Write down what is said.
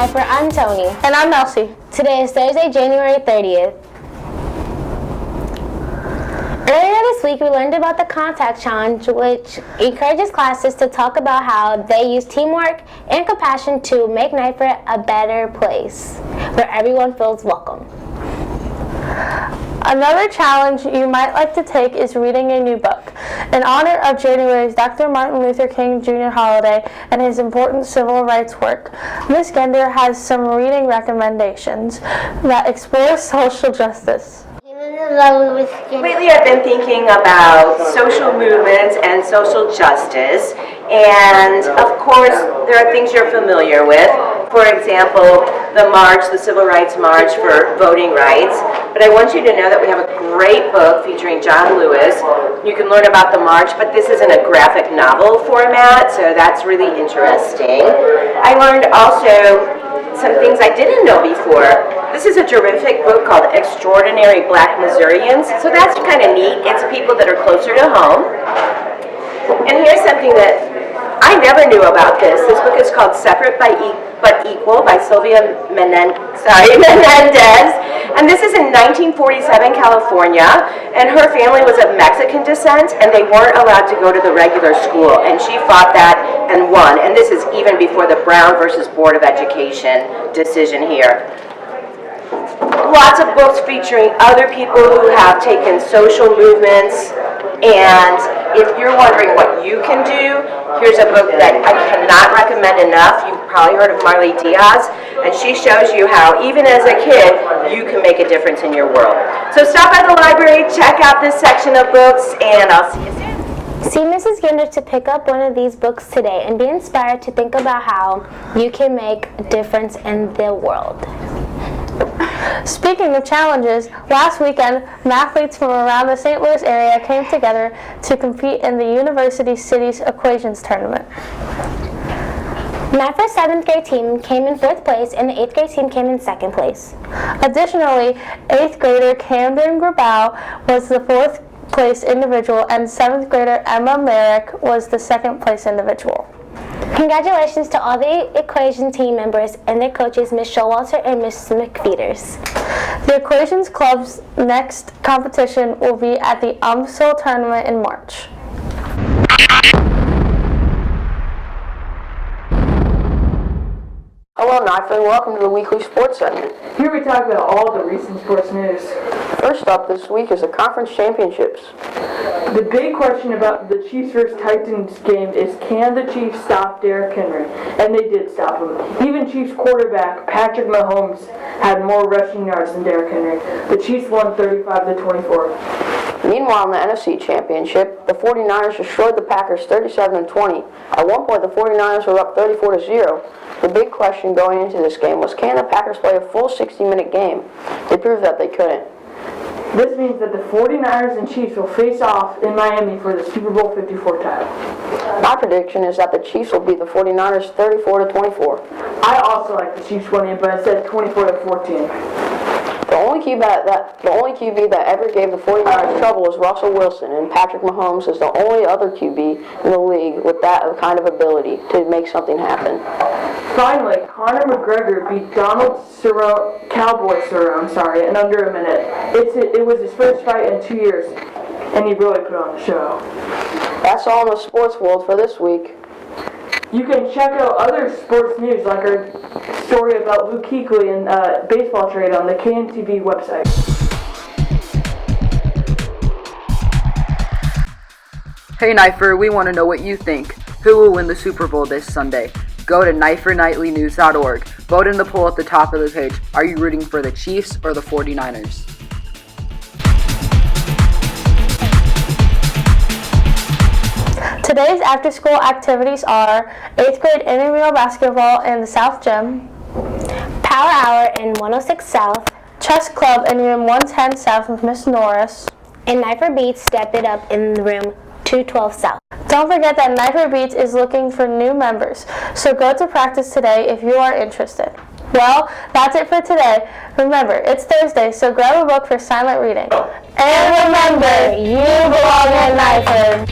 Nipher, I'm Tony. And I'm Elsie. Today is Thursday, January 30th. Earlier this week, we learned about the Contact Challenge, which encourages classes to talk about how they use teamwork and compassion to make Nipher a better place, where everyone feels welcome. Another challenge you might like to take is reading a new book. In honor of January's Dr. Martin Luther King Jr. holiday and his important civil rights work, Ms. Gender has some reading recommendations that explore social justice. Lately I've been thinking about social movements and social justice, and of course there are things you're familiar with. For example, the Civil Rights March for voting rights. But I want you to know that we have a great book featuring John Lewis. You can learn about the march, but this is in a graphic novel format, so that's really interesting. I learned also some things I didn't know before. This is a terrific book called Extraordinary Black Missourians, so that's kind of neat. It's people that are closer to home. And here's something that I never knew about this. This book is called Separate but Equal by Sylvia Menendez. And this is in 1947 California, and her family was of Mexican descent, and they weren't allowed to go to the regular school, and she fought that and won. And this is even before the Brown versus Board of Education decision here. Lots of books featuring other people who have taken social movements, and if you're wondering what you can do, here's a book that I cannot recommend enough. You've probably heard of Marley Diaz, and she shows you how, even as a kid, you can make a difference in your world. So stop by the library, check out this section of books, and I'll see you soon. See Mrs. Ginder to pick up one of these books today and be inspired to think about how you can make a difference in the world. Speaking of challenges, last weekend, athletes from around the St. Louis area came together to compete in the University Cities Equations Tournament. Nipher's 7th grade team came in 4th place and the 8th grade team came in 2nd place. Additionally, 8th grader Camden Grabau was the 4th place individual and 7th grader Emma Merrick was the 2nd place individual. Congratulations to all the Equation team members and their coaches, Ms. Showalter and Ms. McFeeters. The Equations Club's next competition will be at the UMSL tournament in March. Hello, Nipher, and welcome to the weekly sports segment. Here we talk about all the recent sports news. First up this week is the conference championships. The big question about the Chiefs vs. Titans game is, can the Chiefs stop Derrick Henry? And they did stop him. Even Chiefs quarterback Patrick Mahomes had more rushing yards than Derrick Henry. The Chiefs won 35-24. Meanwhile, in the NFC Championship, the 49ers destroyed the Packers 37-20. At one point, the 49ers were up 34-0. The big question going into this game was, can the Packers play a full 60-minute game? They proved that they couldn't. This means that the 49ers and Chiefs will face off in Miami for the Super Bowl 54 title. My prediction is that the Chiefs will beat the 49ers 34-24. I also like the Chiefs winning, but I said 24-14. The only QB that ever gave the 49ers trouble is Russell Wilson, and Patrick Mahomes is the only other QB in the league with that kind of ability to make something happen. Finally, Conor McGregor beat Cowboy Cerrone, in under a minute. It was his first fight in 2 years, and he really put on the show. That's all in the sports world for this week. You can check out other sports news like our story about Luke Kuechly and baseball trade on the KMTV website. Hey Nipher, we want to know what you think. Who will win the Super Bowl this Sunday? Go to NipherNightlyNews.org. Vote in the poll at the top of the page. Are you rooting for the Chiefs or the 49ers? Today's after-school activities are 8th grade intramural basketball in the South Gym, Power Hour in 106 South, Chess Club in room 110 South with Miss Norris, and Nipher Beats Step It Up in room 212 South. Don't forget that Nipher Beats is looking for new members, so go to practice today if you are interested. Well, that's it for today. Remember, it's Thursday, so grab a book for silent reading. And remember, you belong at Nipher.